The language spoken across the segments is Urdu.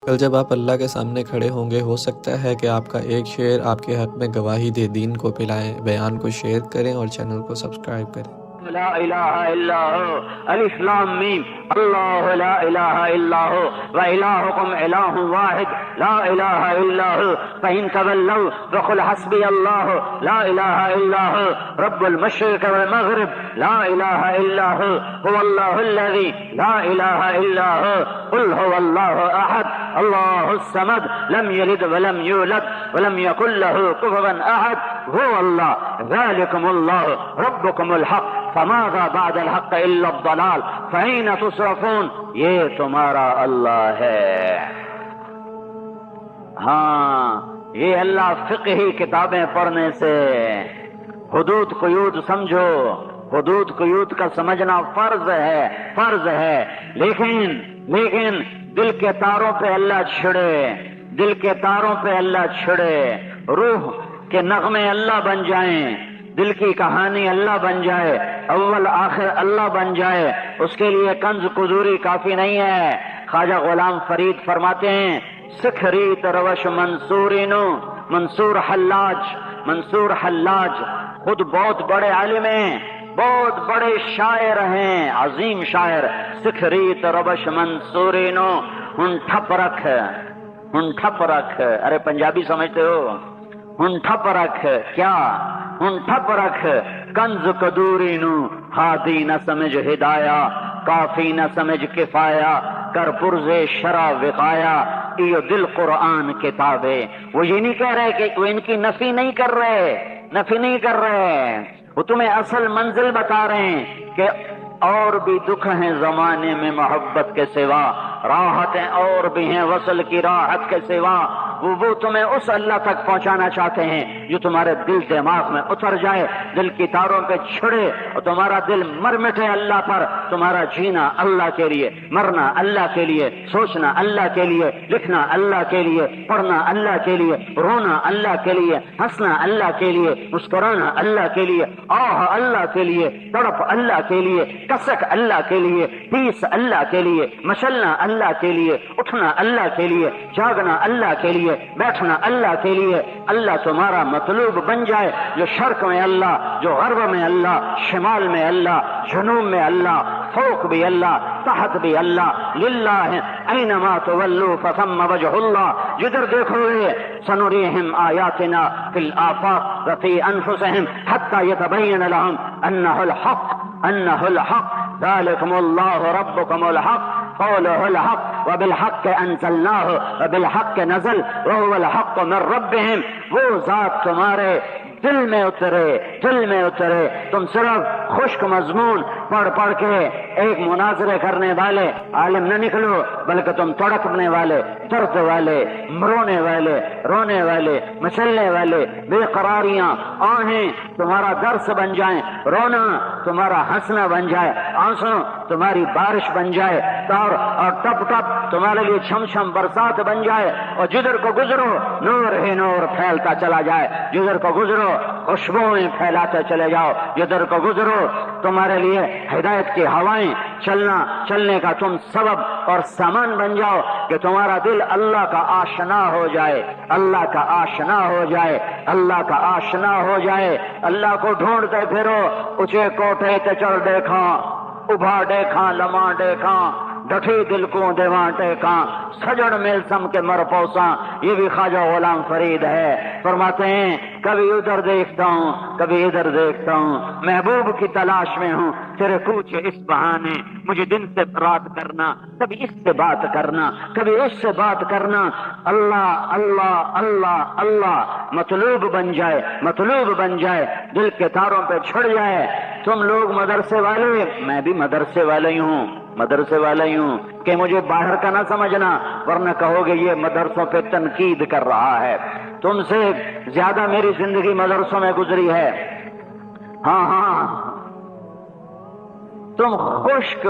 کل جب آپ اللہ کے سامنے کھڑے ہوں گے، ہو سکتا ہے کہ آپ کا ایک شعر آپ کے حق میں گواہی دے۔ دین کو پھیلائیں، بیان کو شیئر کریں اور چینل کو سبسکرائب کریں۔ لا الہ الا هو الف لام میم اللہ لا الہ الا هو والہکم الہ واحد لا الہ الا هو فإن تولوا فقل حسبی اللہ لا الہ الا هو رب المشرق والمغرب لا الہ الا هو هو اللہ الذی لا الہ الا هو قل هو اللہ احد اللہ الصمد لم یلد ولم یولد ولم یکن له کفوا احد هو اللہ ذلکم اللہ ربکم الحق فماذا بعد الحق الا الضلال فأين تصرفون۔ یہ تمہارا اللہ ہے۔ ہاں، یہ اللہ فقہی کتابیں پڑھنے سے حدود قیود سمجھو، حدود قیود کا سمجھنا فرض ہے، لیکن دل کے تاروں پہ اللہ چھڑے، دل کے تاروں پہ اللہ چھڑے، روح کے نغمے اللہ بن جائیں، دل کی کہانی اللہ بن جائے، اول آخر اللہ بن جائے، اس کے لیے کنز قدوری کافی نہیں ہے۔ خواجہ غلام فرید فرماتے ہیں سکھ ریت روش منصورینو منصور حلاج خود بہت بڑے عالم ہیں، بہت بڑے شاعر ہیں، عظیم شاعر۔ سکھ ریت روش منصورینو ہن ٹھپ رکھ، ارے پنجابی سمجھتے ہو؟ ہن ٹھپ رکھ کیا؟ ہن ٹھپ رکھ کنز قدوری نو، ہادی نہ سمجھ ہدایا، کافی نہ سمجھ کفایا، کر پرز شرع وقایا، یہ دل قرآن کتابیں۔ وہ یہ نہیں کہہ رہے کہ وہ ان کی نفی نہیں کر رہے، وہ تمہیں اصل منزل بتا رہے ہیں کہ اور بھی دکھ ہیں زمانے میں محبت کے سوا، راحتیں اور بھی ہیں وصل کی راحت کے سوا۔ وہ تمہیں اس اللہ تک پہنچانا چاہتے ہیں جو تمہارے دل دماغ میں اتر جائے، دل کی تاروں پہ چھڑے اور تمہارا دل مر مٹے اللہ پر۔ تمہارا جینا اللہ کے لیے، مرنا اللہ کے لیے، سوچنا اللہ کے لیے، لکھنا اللہ کے لیے، پڑھنا اللہ کے لیے، رونا اللہ کے لیے، ہنسنا اللہ کے لیے، مسکرانا اللہ کے لیے، آہ اللہ کے لیے، تڑپ اللہ کے لیے، کسک اللہ کے لیے، ٹیس اللہ کے لیے، مچلنا اللہ کے لیے، اٹھنا اللہ کے لیے، جاگنا اللہ کے لیے، بیٹھنا اللہ کے لیے۔ اللہ تمہارا مطلوب بن جائے، جو شرق میں اللہ، جو غرب میں اللہ، شمال میں اللہ، جنوب میں اللہ، فوق بھی اللہ، تحت بھی اللہ، للہ اینما تولوا فثم وجہ اللہ۔ جدھر دیکھو گے سنریہم آیاتنا فی الآفاق وفی انفسہم حتی یتبین لہم انہ الحق ذالکم اللہ ربکم الحق قولہ الحق وبالحق انزلناہ وبالحق نزل وهو الحق من ربہم۔ وہ ذات تمہارے دل میں اترے، تم صرف خشک مضمون پڑھ کے ایک مناظرے کرنے والے عالم نہ نکلو، بلکہ تم تڑپنے والے، درد والے، رونے والے، مچلنے والے، بے قراریاں، آہیں تمہارا درس بن جائیں، رونا تمہارا ہنسنا بن جائے، آنسو تمہاری بارش بن جائے، اور ٹپ ٹپ تمہارے لیے چھم چھم برسات بن جائے، اور جدھر کو گزرو نور ہی نور پھیلتا چلا جائے، جدھر کو گزرو خوشبوئیں پھیلاتے چلے جاؤ، جدھر کو گزرو تمہارے لیے ہدایت کی ہوائیں، چلنے کا تم سبب اور سامان بن جاؤ کہ تمہارا دل اللہ کا آشنا ہو جائے، اللہ کا آشنا ہو جائے۔ اللہ کو ڈھونڈتے پھرو، اونچے کوٹھے تے چڑھ دیکھاں، ابھا دیکھاں، لمحہ دیکھاں، ڈٹھی دل کو دیواں ٹیکاں، سجڑ مل سم کے مر پوساں۔ یہ بھی خواجہ غلام فرید ہے، فرماتے ہیں کبھی ادھر دیکھتا ہوں، کبھی ادھر دیکھتا ہوں، محبوب کی تلاش میں ہوں، تیرے کوچ اس بہانے، مجھے دن سے رات کرنا، کبھی اس سے بات کرنا، کبھی اس سے بات کرنا۔ اللہ اللہ اللہ اللہ مطلوب بن جائے، دل کے تاروں پہ چھڑ جائے۔ تم لوگ مدرسے والے، میں بھی مدرسے والا ہی ہوں کہ مجھے باہر کا نہ سمجھنا، ورنہ کہو گے یہ مدرسوں پہ تنقید کر رہا ہے۔ تم سے زیادہ میری زندگی مدرسوں میں گزری ہے۔ ہاں تم خشک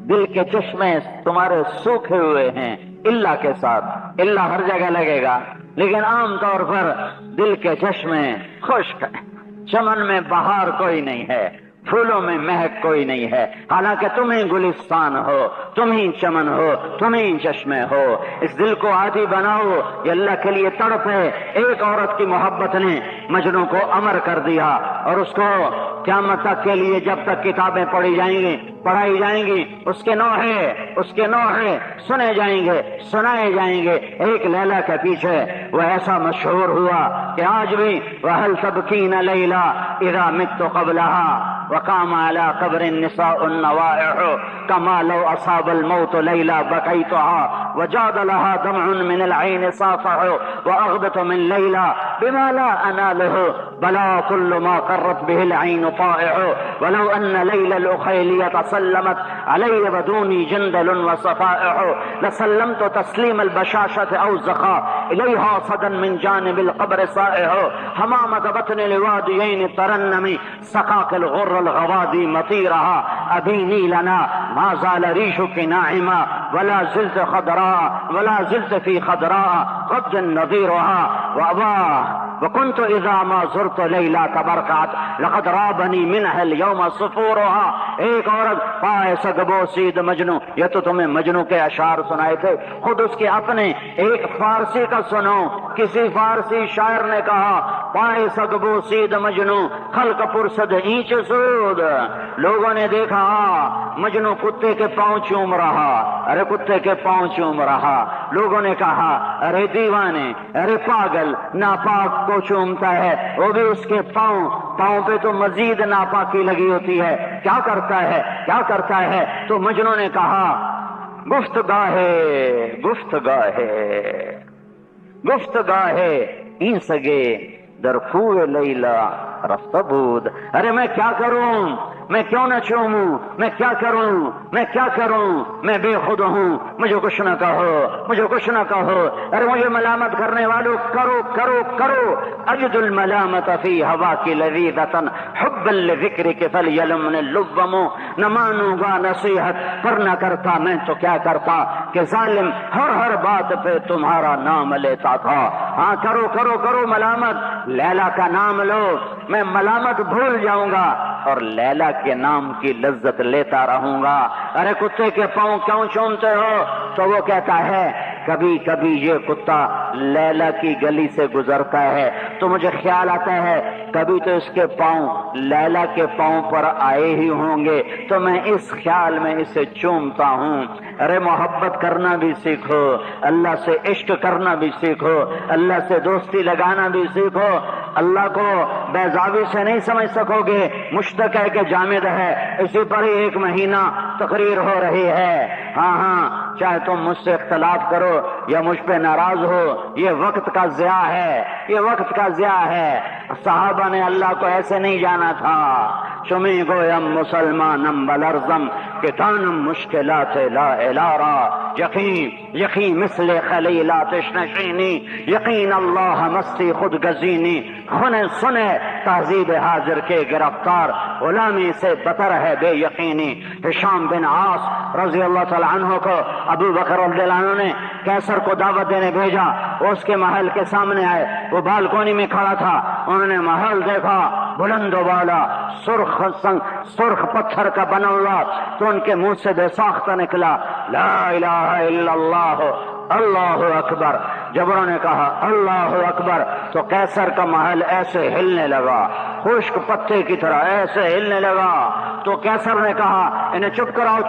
دل کے چشمے تمہارے سوکھے ہوئے ہیں، اللہ کے ساتھ، اللہ ہر جگہ لگے گا، لیکن عام طور پر دل کے چشمے خشک ہیں، چمن میں بہار کوئی نہیں ہے، پھولوں میں مہک کوئی نہیں ہے، حالانکہ تم ہی گلستان ہو، تم ہی چمن ہو، تم ہی چشمے ہو۔ اس دل کو عادی بناؤ، یہ اللہ کے لیے تڑپ ہے۔ ایک عورت کی محبت نے مجنوں کو امر کر دیا، اور اس کو قیامت تک کے لیے جب تک کتابیں پڑھائی جائیں گی اس کے نوحے سنے جائیں گے، سنائے جائیں گے۔ ایک لیلا کے پیچھے وہ ایسا مشہور ہوا کہ آج بھی وَهَلْ تَبْكِينَ لَيْلَا إِذَا مِتُّ قَبْلَهَا وقام على قبر النساء النوائح كما لو أصاب الموت ليلى بكيتها وجاد لها دمع من العين صافح وأغبط من ليلى بما لا أناله بلا كل ما قرت به العين طائع ولو أن ليلى الأخيلية سلمت علي بدوني جندل وصفائح لسلمت تسليم البشاشة أو الزخاء إليها صدا من جانب القبر صائح حمامة بطن الواديين الترنم سقاك الغر الغوادي مطيرها أبيني لنا ما زال ريشك ناعما ولا زلت في خضراء قد نظيرها وأباه وكنت إذا ما زرت ليلى تبركعت لقد رابني منها اليوم صفورها۔ ایک عورت پائے سگبو سید مجنو، یہ تو تمہیں مجنو کے اشعار سنائے تھے، خود اس کے اپنے ایک فارسی کا سنو۔ کسی فارسی شاعر نے کہا پائے سگبو سید مجنو خلق پرسد اینچ سود۔ لوگوں نے دیکھا مجنو کتے کے پاؤں چوم رہا، ارے کتے کے پاؤں چوم رہا۔ لوگوں نے کہا ارے دیوانے، ارے پاگل، ناپاک کو چومتا ہے، وہ بھی اس کے پاؤں پہ تو مزید ناپاکی لگی ہوتی ہے، کیا کرتا ہے؟ تو مجنوں نے کہا گفتگاہے این سگے در کوہ لیلا رفت بود۔ ارے میں کیا کروں، میں کیوں نہ چوموں، میں کیا کروں، میں بے خود ہوں، مجھے کچھ نہ کہو۔ ارے مجھے ملامت کرنے والوں کرو اجد الملامت فی ہوا کی لذیذتن حب الذکر کے فلیلمن اللبم۔ نہ مانوں گا نصیحت پر نہ کرتا میں تو کیا کرتا کہ ظالم ہر بات پہ تمہارا نام لیتا تھا۔ ہاں کرو ملامت، لیلا کا نام لو، میں ملامت بھول جاؤں گا اور لیلا کے نام کی لذت لیتا رہوں گا۔ ارے کتے کے پاؤں کیوں چومتے ہو؟ تو وہ کہتا ہے کبھی یہ کتا لیلا کی گلی سے گزرتا ہے تو مجھے خیال آتا ہے کبھی تو اس کے پاؤں لیلا کے پاؤں پر آئے ہی ہوں گے، تو میں اس خیال میں اسے چومتا ہوں۔ ارے محبت کرنا بھی سیکھو، اللہ سے عشق کرنا بھی سیکھو، اللہ سے دوستی لگانا بھی سیکھو۔ اللہ کو بیضابی سے نہیں سمجھ سکو گے، مشتق ہے کہ جامد ہے، اسی پر ہی 1 مہینہ تقریر ہو رہی ہے۔ ہاں چاہے تم مجھ سے اختلاف کرو یا مجھ پہ ناراض ہو، یہ وقت کا ضیاع ہے۔ صحابہ نے اللہ کو ایسے نہیں جانا تھا۔ چمی گویم مسلمانم بلرزم کہ دانم مشکلات لا الارا یقین مثل خلیلات نشینی یقین اللہ مستی خود گزینی سنے تہذیب حاضر کے گرفتار غلامی سے بتر ہے بے یقینی۔ ہشام بن عاص رضی اللہ تعالی عنہ کو ابو بکر رضی اللہ عنہ نے کیسر کو دعوت دینے بھیجا، وہ اس کے محل کے سامنے آئے، وہ بالکونی میں کھڑا تھا، انہوں نے محل دیکھا بلند و بالا سرخ پتھر کا بنا ہوا، تو ان کے منہ سے بے ساختہ نکلا لا الہ الا اللہ اللہ اکبر۔ جب انہوں نے کہا اللہ اکبر تو کیسر کا محل ایسے ہلنے لگا، خشک پتے کی طرح ایسے ہلنے لگا۔ تو کیسر نے کہا انہیں چپ کراؤ،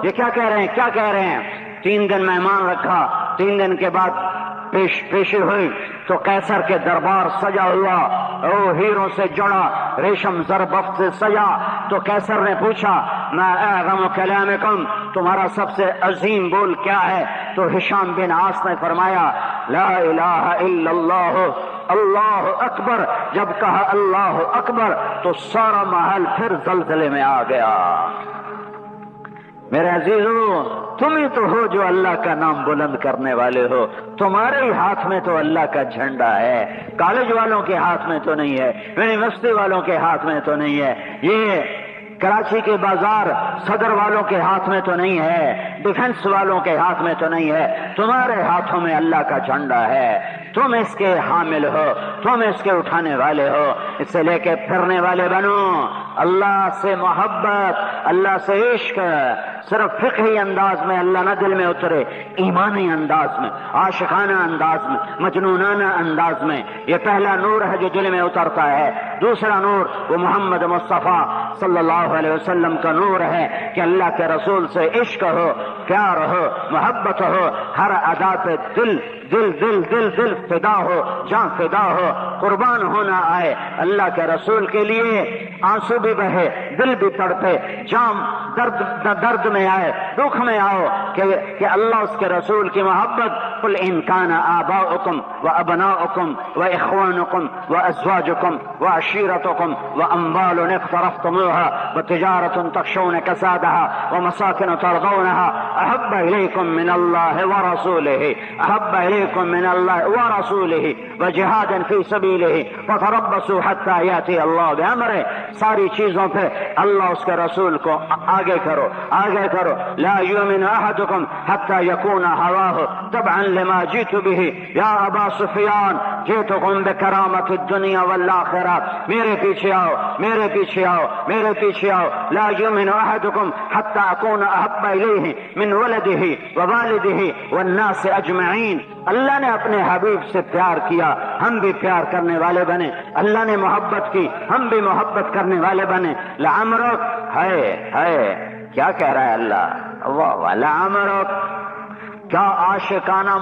یہ کیا کہہ رہے ہیں؟ 3 دن مہمان رکھا، 3 دن کے بعد پیشی ہوئی تو کیسر کے دربار سجا ہوا، وہ ہیروں سے جڑا، ریشم زربفت سے سجا۔ تو کیسر نے پوچھا ما اعظم کلامکم، تمہارا سب سے عظیم بول کیا ہے؟ تو ہشام بن عاص نے فرمایا لا الہ الا اللہ اللہ اکبر۔ جب کہا اللہ اکبر تو سارا محل پھر زلزلے میں آ گیا۔ میرے عزیزو، تم ہی تو ہو جو اللہ کا نام بلند کرنے والے ہو، تمہارے ہی ہاتھ میں تو اللہ کا جھنڈا ہے، کالج والوں کے ہاتھ میں تو نہیں ہے، یونیورسٹی والوں کے ہاتھ میں تو نہیں ہے، یہ کراچی کے بازار صدر والوں کے ہاتھ میں تو نہیں ہے، ڈیفنس والوں کے ہاتھ میں تو نہیں ہے، تمہارے ہاتھوں میں اللہ کا جھنڈا ہے، تم اس کے حامل ہو، تم اس کے اٹھانے والے ہو، اسے لے کے پھرنے والے بنو۔ اللہ سے محبت، اللہ سے عشق صرف فقہی انداز میں اللہ نہ دل میں اترے، ایمانی انداز میں، عاشقانہ انداز میں، مجنونانہ انداز میں، یہ پہلا نور ہے جو دل میں اترتا ہے۔ دوسرا نور وہ محمد مصطفیٰ صلی اللہ علیہ وسلم کا نور ہے کہ اللہ کے رسول سے عشق ہو، پیار ہو، محبت ہو، ہر ادا پہ دل دل دل دل دل فدا ہو، جان فدا ہو، قربان ہونا آئے اللہ کے رسول کے لیے، آنسو بھی بہے، دل بھی تڑپے، جام درد میں آئے، دکھ میں آؤ کہ اللہ اس کے رسول کی محبت۔ قل ان کان آباؤکم وابناؤکم واخوانکم وازواجکم وعشیرتکم واموال اقترفتموها وتجارة تخشون كسادها ومساكن ترضونها احب الیکم من اللہ ورسولہ، احب الیکم من اللہ ورسولہ وجہاد فی سبیلہ فتربصوا حتی یاتی اللہ بامرہ۔ ساری چیزوں پہ اللہ اس کے رسول کو آگے کرو، آگے کرو۔ لا یؤمن احدکم حتی یکون ہواہ تبعا لما جئت به یا ابا سفیان جئتکم بکرامت الدنیا والآخرہ۔ میرے پیچھے آؤ، میرے پیچھے آؤ، میرے پیچھے آؤ۔ لا یؤمن احدکم حتی اکون احب الیہ من ولدہ ووالدہ والناس اجمعین۔ اللہ نے اپنے حبیب سے پیار کیا، ہم بھی پیار کرنے والے بنے، اللہ نے محبت کی، ہم بھی محبت کرنے والے بنے۔ لعمرک ہے کیا کہہ رہا ہے اللہ؟ واہ، لعمرک، کیا عاشقانہ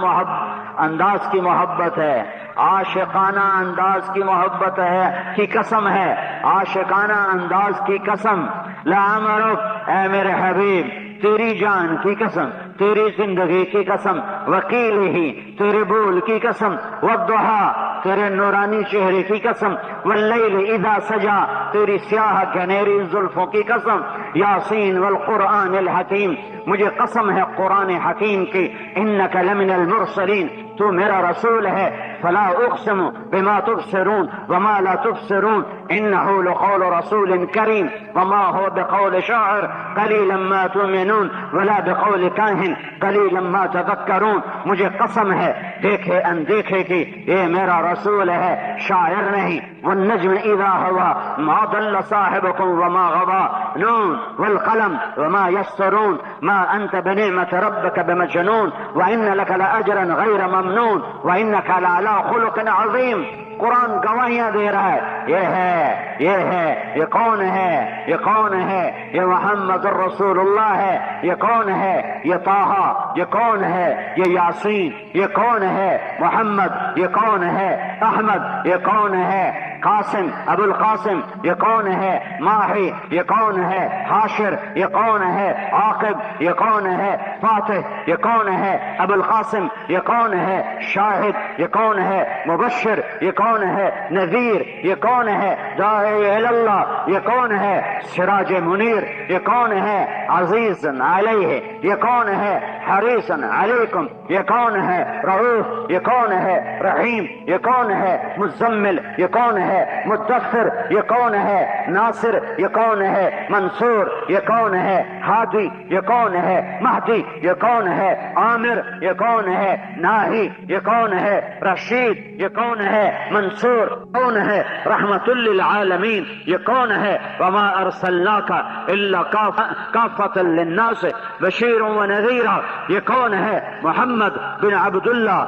انداز کی محبت ہے، عاشقانہ انداز کی محبت ہے کی قسم ہے، عاشقانہ انداز کی قسم۔ لعمرک، اے میرے حبیب، تیری جان کی قسم، تیری زندگی کی قسم، وکیل ہی تیرے بول کی قسم، والضحیٰ تیرے نورانی چہرے کی قسم، واللیل اذا سجا تیری سیاہ گھنیری زلفوں کی قسم، یاسین والقرآن الحکیم، مجھے قسم ہے قرآن حکیم کی، انک لمن المرسلین، تو میرا رسول ہے، فلا اقسم بما تبصرون وما لا تبصرون انه لقول رسول کریم وما هو بقول شاعر قلیلا ما تؤمنون ولا بقول کاہن قلیلا ما تذکرون۔ مجھے قسم ہے دیکھے اندیکھے کی، یہ میرا رسول ہے، شاعر نہیں۔ والنجم اذا ہوا ما ضل صاحبكم وما غوى نون والقلم وما يسطرون ما انت بنعمة ربك بمجنون وان لك لاجرا غير ممنون وانك لعلى خلق عظیم۔ قرآن گواہیاں دے رہا ہے، یہ ہے، یہ ہے، یہ کون ہے، یہ کون ہے؟ یہ محمد الرسول اللہ ہے۔ یہ کون ہے؟ یہ طٰہٰ۔ یہ کون ہے؟ یہ یاسین۔ یہ کون ہے؟ محمد۔ یہ کون ہے؟ احمد۔ یہ کون ہے؟ قاسم، ابو القاسم۔ یہ کون ہے؟ ماہی۔ یہ کون ہے؟ حاشر۔ یہ کون ہے؟ عاقب۔ یہ کون ہے؟ فاتح۔ یہ کون ہے؟ ابو القاسم۔ یہ کون ہے؟ شاہد۔ یہ کون ہے؟ مبشر۔ یہ کون ہے؟ نذیر۔ یہ کون ہے؟ داعی الی اللہ۔ یہ کون ہے؟ سراج منیر۔ یہ کون ہے؟ عزیز علیہ۔ یہ کون ہے؟ حریص علیکم۔ یہ کون ہے؟ رؤوف۔ یہ کون ہے؟ رحیم۔ یہ کون ہے؟ مزمل۔ یہ کون ہے؟ مدثر۔ یہ کون ہے؟ ناصر۔ یہ کون ہے؟ منصور۔ یہ کون ہے؟ ہادی۔ یہ کون ہے؟ مہدی۔ یہ کون ہے؟ عامر۔ یہ کون ہے؟ ناہی۔ یہ کون ہے؟ رشید۔ یہ کون ہے؟ منصور۔ کون ہے؟ رحمت للعالمین۔ یہ کون ہے؟ وما ارسلناک الا کافۃ للناس بشیر ونذیرا۔ یہ کون ہے؟ محمد بن عبداللہ،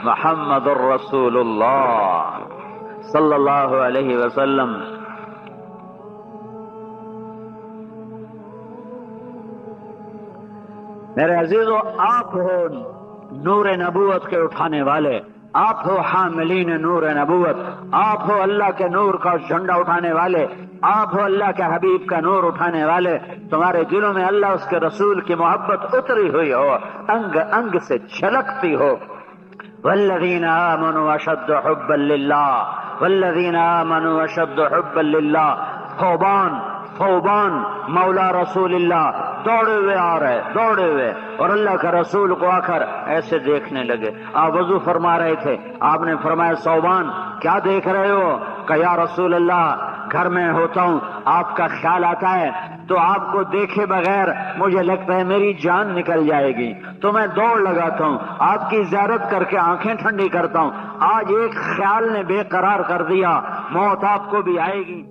محمد الرسول اللہ صلی اللہ علیہ وسلم۔ میرے عزیزو، آپ ہو نور نبوت کے اٹھانے والے، آپ ہو حاملین نور نبوت، آپ ہو اللہ کے نور کا جھنڈا اٹھانے والے، آپ ہو اللہ کے حبیب کا نور اٹھانے والے۔ تمہارے دلوں میں اللہ اس کے رسول کی محبت اتری ہوئی ہو، انگ انگ سے چھلکتی ہو۔ والذین آمنوا اشد حبا للہ، والذین آمنوا اشد حبا للہ۔ ثوبان مولا رسول اللہ دوڑے ہوئے آ رہے، دوڑے ہوئے، اور اللہ کا رسول کو آ کر ایسے دیکھنے لگے۔ آپ وضو فرما رہے تھے، آپ نے فرمایا ثوبان کیا دیکھ رہے ہو؟ کہ یا رسول اللہ گھر میں ہوتا ہوں آپ کا خیال آتا ہے تو آپ کو دیکھے بغیر مجھے لگتا ہے میری جان نکل جائے گی، تو میں دوڑ لگاتا ہوں، آپ کی زیارت کر کے آنکھیں ٹھنڈی کرتا ہوں۔ آج ایک خیال نے بے قرار کر دیا، موت آپ کو بھی آئے گی،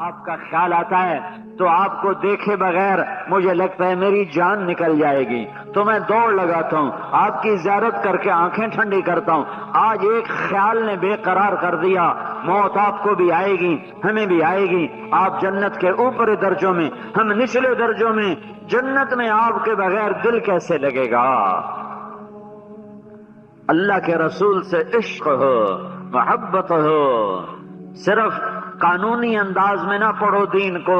آپ کا خیال آتا ہے تو آپ کو دیکھے بغیر مجھے لگتا ہے میری جان نکل جائے گی، تو میں دوڑ لگاتا ہوں، آپ کی زیارت کر کے آنکھیں ٹھنڈی کرتا ہوں۔ آج ایک خیال نے بے قرار کر دیا، موت آپ کو بھی آئے گی، ہمیں بھی آئے گی۔ آپ جنت کے اوپری درجوں میں، ہم نچلے درجوں میں، جنت میں آپ کے بغیر دل کیسے لگے گا؟ اللہ کے رسول سے عشق ہو، محبت ہو، صرف قانونی انداز میں نہ پڑھو دین کو،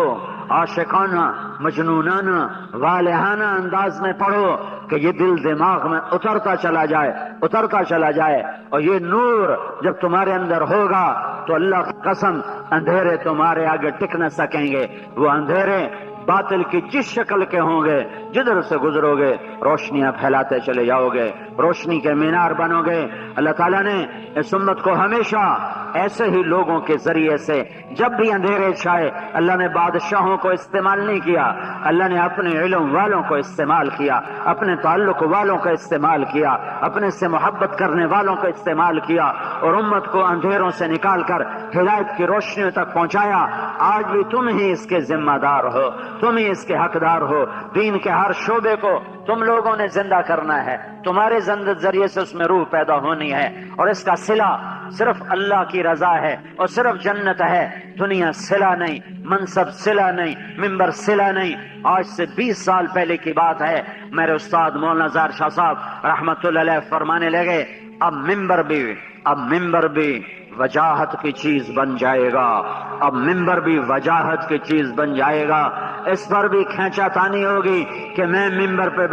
عاشقانہ، مجنونانہ، والہانہ انداز میں پڑھو کہ یہ دل دماغ میں اترتا چلا جائے، اور یہ نور جب تمہارے اندر ہوگا تو اللہ کی قسم اندھیرے تمہارے آگے ٹک نہ سکیں گے۔ وہ اندھیرے باطل کی جس شکل کے ہوں گے، جدھر سے گزرو گے روشنیاں پھیلاتے چلے جاؤ گے، روشنی کے مینار بنو گے۔ اللہ تعالیٰ نے اس امت کو ہمیشہ ایسے ہی لوگوں کے ذریعے سے، جب بھی اندھیرے چھائے، اللہ نے بادشاہوں کو استعمال نہیں کیا، اللہ نے اپنے علم والوں کو استعمال کیا، اپنے تعلق والوں کو استعمال کیا، اپنے سے محبت کرنے والوں کو استعمال کیا، اور امت کو اندھیروں سے نکال کر ہدایت کی روشنیوں تک پہنچایا۔ آج بھی تم ہی اس کے ذمہ دار ہو، تم ہی اس کے حقدار ہو۔ دین کے ہر شعبے کو تم لوگوں نے زندہ کرنا ہے، تمہارے ذریعے سے اس میں روح پیدا ہونی ہے، اور اس کا صلہ صرف اللہ کی رضا ہے اور صرف جنت ہے، دنیا صلہ نہیں، منصب صلہ نہیں، ممبر صلہ نہیں۔ آج سے 20 سال پہلے کی بات ہے، میرے استاد مولانا زہر شاہ صاحب رحمت اللہ علیہ فرمانے لگے، اب ممبر بھی وجاہت کی چیز بن جائے گا، اب ممبر بھی وجاہت کی چیز بن جائے گا۔ اس پر بھی کھینچا تانی ہوگی کہ میں ممبر پہ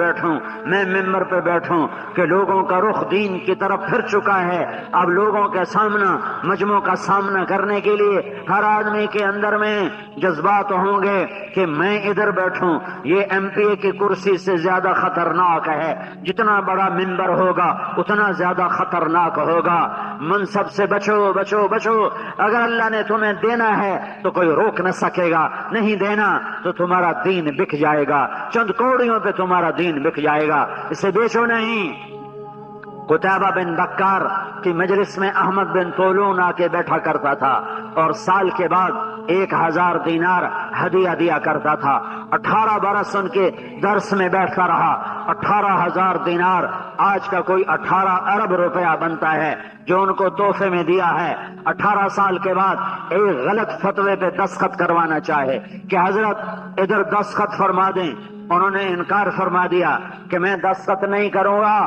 بیٹھوں کہ لوگوں کا رخ دین کی طرف پھر چکا ہے۔ اب لوگوں کے مجموعوں کا سامنا کرنے کے لیے ہر آدمی کے اندر میں جذبات ہوں گے کہ میں ادھر بیٹھوں۔ یہ ایم پی اے کی کرسی سے زیادہ خطرناک ہے، جتنا بڑا ممبر ہوگا اتنا زیادہ خطرناک ہوگا۔ منصب سے بچو بچو بچو، اگر اللہ نے تمہیں دینا ہے تو کوئی روک نہ سکے گا، نہیں دینا تو تمہارا دین بک جائے گا، چند کوڑیوں پہ تمہارا دین بک جائے گا، اسے بیچو نہیں۔ قتیبہ بن بکار کی مجلس میں احمد بن طولون آ کے بیٹھا کرتا تھا، اور سال کے بعد 1000 دینار ہدیہ دیا کرتا تھا۔ 18 برس ان کے درس میں بیٹھتا رہا۔ 18,000 دینار آج کا کوئی 18 ارب روپیہ بنتا ہے جو ان کو تحفے میں دیا ہے۔ 18 سال کے بعد ایک غلط فتوے پہ دستخط کروانا چاہے کہ حضرت ادھر دستخط فرما دیں، انہوں نے انکار فرما دیا کہ میں دستخط نہیں کروں گا۔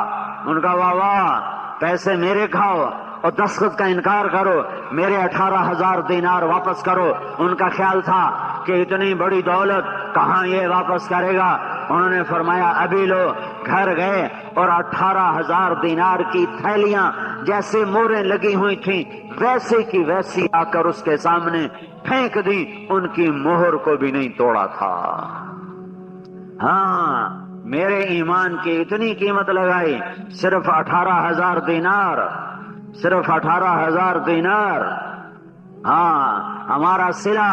ان کا واہ واہ، پیسے میرے کھاؤ اور دستخط کا انکار کرو، میرے 18,000 دینار واپس کرو۔ ان کا خیال تھا کہ اتنی بڑی دولت کہاں یہ واپس کرے گا۔ انہوں نے فرمایا ابھی لو، گھر گئے اور 18,000 دینار کی تھیلیاں جیسے موریں لگی ہوئی تھیں ویسے کی ویسی آ کر اس کے سامنے پھینک دی، ان کی مہر کو بھی نہیں توڑا تھا۔ ہاں، میرے ایمان کی اتنی قیمت لگائی، صرف 18,000 دینار، صرف 18,000 دینار۔ ہاں، ہمارا صلہ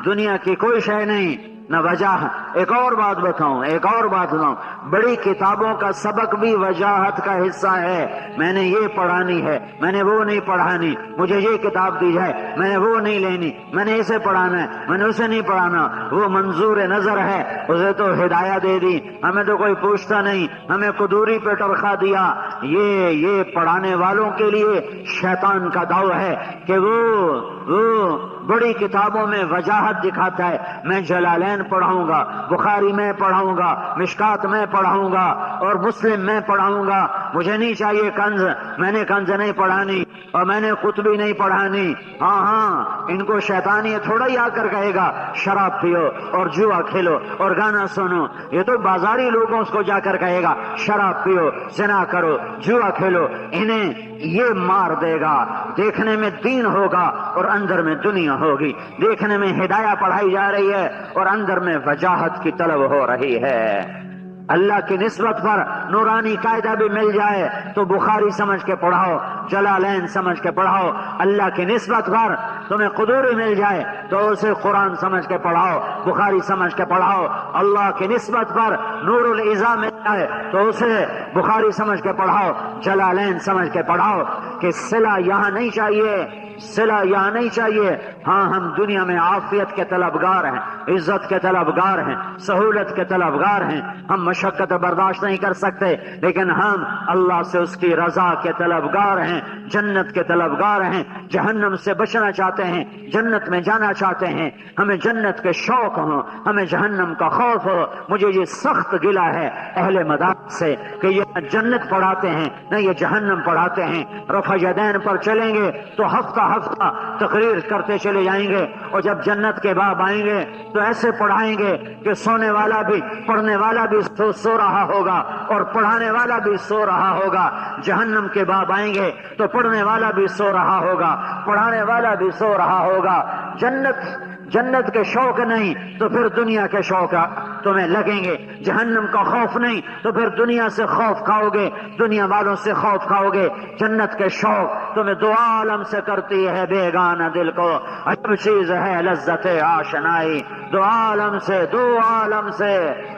دنیا کی کوئی شے نہیں، نہ وجہ۔ ایک اور بات بتاؤں، بڑی کتابوں کا سبق بھی وجاہت کا حصہ ہے۔ میں نے یہ پڑھانی ہے، میں نے وہ نہیں پڑھانی، مجھے یہ کتاب دی جائے، میں نے وہ نہیں لینی، میں نے اسے پڑھانا ہے، میں نے اسے نہیں پڑھانا۔ وہ منظور نظر ہے، اسے تو ہدایت دے دی، ہمیں تو کوئی پوچھتا نہیں، ہمیں قدوری پہ ٹرخا دیا۔ یہ پڑھانے والوں کے لیے شیطان کا داؤ ہے کہ وہ بڑی کتابوں میں وجاہت دکھاتا ہے، میں جلالین پڑھاؤں گا، بخاری میں پڑھاؤں گا، مشکات میں پڑھاؤں گا، اور مسلم میں پڑھاؤں گا۔ مجھے نہیں چاہیے کنز، میں نے کنز نہیں پڑھانی اور میں نے قطبی نہیں پڑھانی۔ ہاں، ان کو شیطان یہ تھوڑا ہی آ کر کہے گا شراب پیو اور جوا کھیلو اور گانا سنو۔ یہ تو بازاری لوگوں کو جا کر کہے گا شراب پیو، زنا کرو، جوا کھیلو۔ انہیں یہ مار دے گا۔ دیکھنے میں دین ہوگا اور اندر میں دنیا ہوگی، دیکھنے میں ہدایت پڑھائی جا رہی ہے اور اندر میں وجاہت کی طلب ہو رہی ہے۔ اللہ کی نسبت پر نورانی قاعدہ بھی مل جائے تو بخاری سمجھ کے پڑھاؤ، جلالین سمجھ کے پڑھاؤ۔ اللہ کی نسبت پر تمہیں قدوری مل جائے تو اسے قرآن سمجھ کے پڑھاؤ، بخاری سمجھ کے پڑھاؤ، اللہ کی نسبت پر نور العزا مل جائے تو اسے بخاری سمجھ کے پڑھاؤ، جلالین سمجھ کے پڑھاؤ کہ صلہ یہاں نہیں چاہیے، صلہ یہاں نہیں چاہیے۔ ہاں ہم دنیا میں عافیت کے طلبگار ہیں، عزت کے طلبگار ہیں، سہولت کے طلبگار ہیں، ہم مشقت برداشت نہیں کر سکتے، لیکن ہم اللہ سے اس کی رضا کے طلبگار ہیں، جنت کے طلبگار ہیں، جہنم سے بچنا چاہتے ہیں، جنت میں جانا چاہتے ہیں، ہمیں جنت کے شوق ہو، ہمیں جہنم کا خوف ہو۔ مجھے یہ سخت گلہ ہے اہل مدارس سے کہ یہ نہ جنت پڑھاتے ہیں نہ یہ جہنم پڑھاتے ہیں۔ رفع یدین پر چلیں گے تو ہفتہ ہفتہ تقریر کرتے چلے جائیں گے، اور جب جنت کے باب آئیں گے تو ایسے پڑھائیں گے کہ سونے والا بھی، پڑھنے والا بھی سو رہا ہوگا اور پڑھانے والا بھی سو رہا ہوگا۔ جہنم کے باب آئیں گے تو پڑھنے والا بھی سو رہا ہوگا، پڑھانے والا بھی سو رہا ہوگا۔ جنت کے شوق نہیں تو پھر دنیا کے شوق تمہیں لگیں گے، جہنم کا خوف نہیں تو پھر دنیا سے خوف کھاؤ گے، دنیا والوں سے خوف کھاؤ گے۔ جنت کے شوق تمہیں دو عالم سے کرتی ہے بیگانہ دل کو، عجب چیز ہے لذت آشنائی، دو عالم سے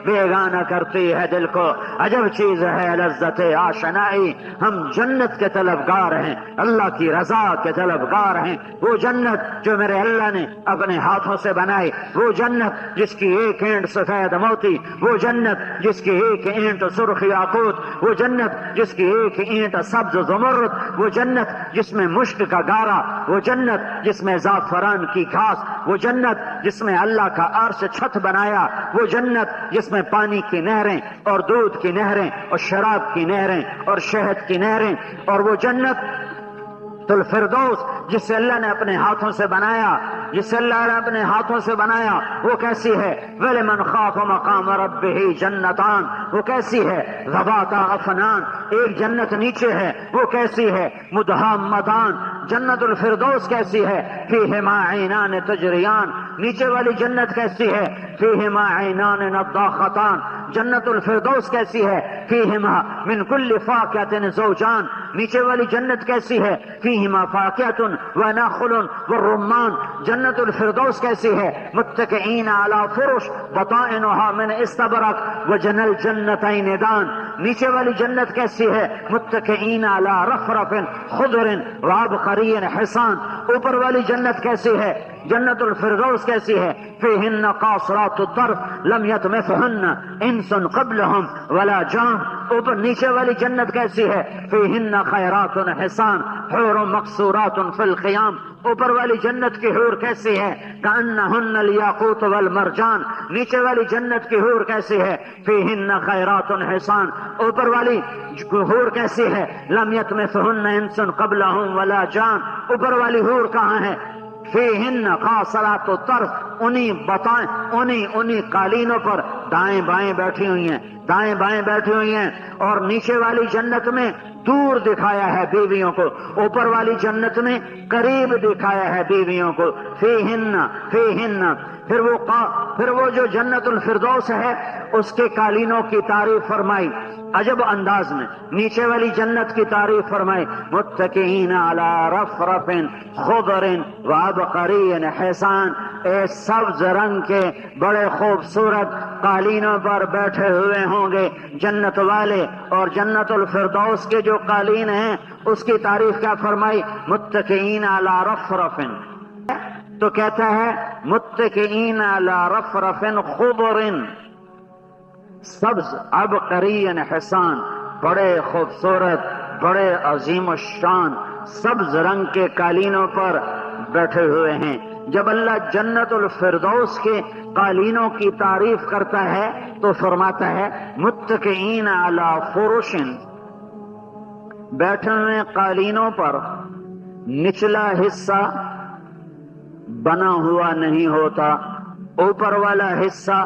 بیگانہ کرتی ہے دل کو، عجب چیز ہے لذت آشنائی۔ ہم جنت کے طلبگار ہیں، اللہ کی رضا کے طلبگار ہیں۔ وہ جنت جو میرے اللہ نے اپنے ہاتھوں سے بنائی، وہ جنت جس کی ایک اینٹ سفید موتی، وہ جنت جس کی ایک اینٹ سرخ یاقوت، وہ جنت جس کی ایک اینٹ سبز زمرد، وہ جنت جس میں مشک کا گارا، وہ جنت جس میں زعفران کی گھاس، وہ جنت جس میں اللہ کا عرش چھت بنایا، وہ جنت جس میں پانی کی نہریں اور دودھ کی نہریں اور شراب کی نہریں اور شہد کی نہریں، اور وہ جنت الفردوس جسے اللہ نے اپنے ہاتھوں سے بنایا، جسے اللہ نے اپنے ہاتھوں سے بنایا، وہ کیسی ہے؟ وَلِمَنْ خَافَ مَقَامَ رَبِّهِ جَنَّتَانِ، وہ کیسی ہے؟ ذَوَاتَا أَفْنَانٍ، ایک جنت نیچے ہے، وہ کیسی ہے؟ مُدْحَامَّتَانِ، جنت الفردوس کیسی ہے؟ فِيهِمَا عَيْنَانِ تَجْرِيَانِ، نیچے والی جنت کیسی ہے؟ فِيهِمَا عَيْنَانِ نَضَّاخَتَانِ، جنت الفردوس کیسی ہے؟ فِيهِمَا مِنْ كُلِّ فَاكِهَةٍ زَوْجَانِ، نیچے والی جنت کیسی ہے؟ فِيهِمَا فَاكِهَةٌ وَنَخْلٌ وَالرُّمَّانُ، جنت الفردوس کیسی ہے؟ متکئین علی فرش بطائنها من استبرق وجنى الجنتین دان، نیچے والی جنت کیسی ہے؟ متکئین علی رفرف خضر وعبقری حصان، اوپر والی جنت کیسی ہے؟ جنت الفردوس کیسی ہے؟ فیہن قاصرات الطرف لم یطمثہن انس قبلہم ولا جان، اوپر نیچے والی جنت کیسی ہے؟ فیہن خیرات حسان حور مقصورات فی الخیام، اوپر والی جنت کی حور کیسی ہے؟ کأنہن الیاقوت والمرجان، نیچے والی جنت کی حور کیسی ہے؟ فیہن خیرات حسان، اوپر والی حور کیسی ہے؟ لم یطمثہن انس قبلہم ولا جان، اوپر والی حور کہاں ہے؟ فیہن قاصرات الطرف، انہی قالینوں پر دائیں بائیں بیٹھی ہوئی ہیں، دائیں بائیں بیٹھی ہوئی ہیں، اور نیچے والی جنت میں دور دکھایا ہے بیویوں کو، اوپر والی جنت میں قریب دکھایا ہے بیویوں کو۔ فیہن پھر وہ جو جنت الفردوس ہے اس کے قالینوں کی تعریف فرمائی عجب انداز میں، نیچے والی جنت کی تعریف فرمائی، متکئین علی رفرف خضر وعبقری حسان، اے سبز رنگ کے بڑے خوبصورت قالینوں پر بیٹھے ہوئے ہوں گے جنت والے۔ اور جنت الفردوس کے جو قالین ہیں اس کی تعریف کیا فرمائی؟ متکئین علی رفرف، تو کہتا ہے متکئین علی رفرف خضر، سبز عبقری حسان، بڑے خوبصورت، بڑے عظیم الشان سبز رنگ کے قالینوں پر بیٹھے ہوئے ہیں۔ جب اللہ جنت الفردوس کے قالینوں کی تعریف کرتا ہے تو فرماتا ہے متکئین علی فرش، بیٹھے ہوئے قالینوں پر نچلا حصہ بنا ہوا نہیں ہوتا، اوپر والا حصہ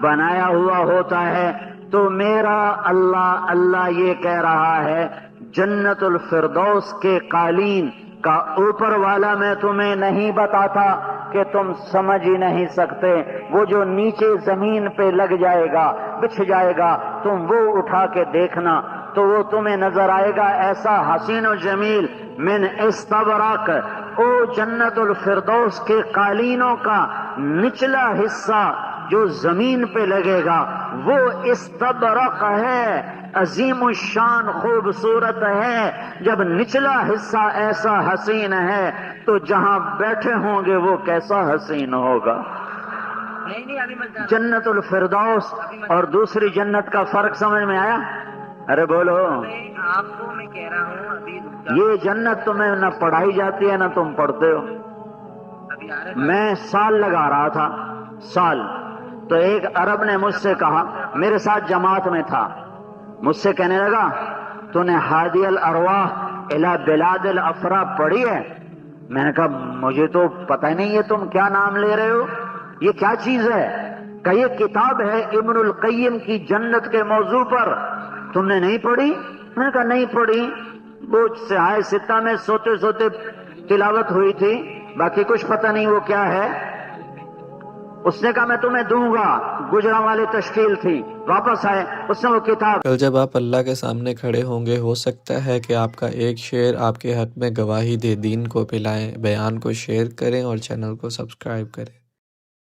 بنایا ہوا ہوتا ہے۔ تو میرا اللہ یہ کہہ رہا ہے جنت الفردوس کے قالین کا اوپر والا میں تمہیں نہیں بتاتا کہ تم سمجھ ہی نہیں سکتے، وہ جو نیچے زمین پہ لگ جائے گا، بچھ جائے گا، تم وہ اٹھا کے دیکھنا تو وہ تمہیں نظر آئے گا ایسا حسین و جمیل من استبرق، او جنت الفردوس کے قالینوں کا نچلا حصہ جو زمین پہ لگے گا وہ استبرق ہے، عظیم الشان خوبصورت ہے۔ جب نچلا حصہ ایسا حسین ہے تو جہاں بیٹھے ہوں گے وہ کیسا حسین ہوگا۔ جنت الفردوس اور دوسری جنت کا فرق سمجھ میں آیا؟ ارے بولو۔ آپ کو میں کہہ رہا ہوں ابھی یہ جنت تمہیں نہ پڑھائی جاتی ہے نہ تم پڑھتے ہو۔ ابھی آ رہا میں سال لگا رہا تھا، سال، تو ایک عرب نے مجھ سے کہا، میرے ساتھ جماعت میں تھا، مجھ سے کہنے لگا تو نے ہادی الارواح الی بلاد الافرا پڑھی ہے؟ میں نے کہا مجھے تو پتہ ہی نہیں ہے تم کیا نام لے رہے ہو، یہ کیا چیز ہے؟ کہ یہ کتاب ہے ابن القیم کی جنت کے موضوع پر، تم نے نہیں پڑھی؟ میں نے کہا نہیں پڑھی، وہ سہائے ستہ میں سوتے سوتے تلاوت ہوئی تھی، باقی کچھ پتہ نہیں وہ کیا ہے۔ اس نے کہا میں تمہیں دوں گا، گجرا والی تشکیل تھی، واپس آئے، اس نے وہ کتاب کل جب آپ اللہ کے سامنے کھڑے ہوں گے ہو سکتا ہے کہ آپ کا ایک شعر آپ کے حق میں گواہی دے۔ دین کو پلائیں، بیان کو شیئر کریں اور چینل کو سبسکرائب کریں۔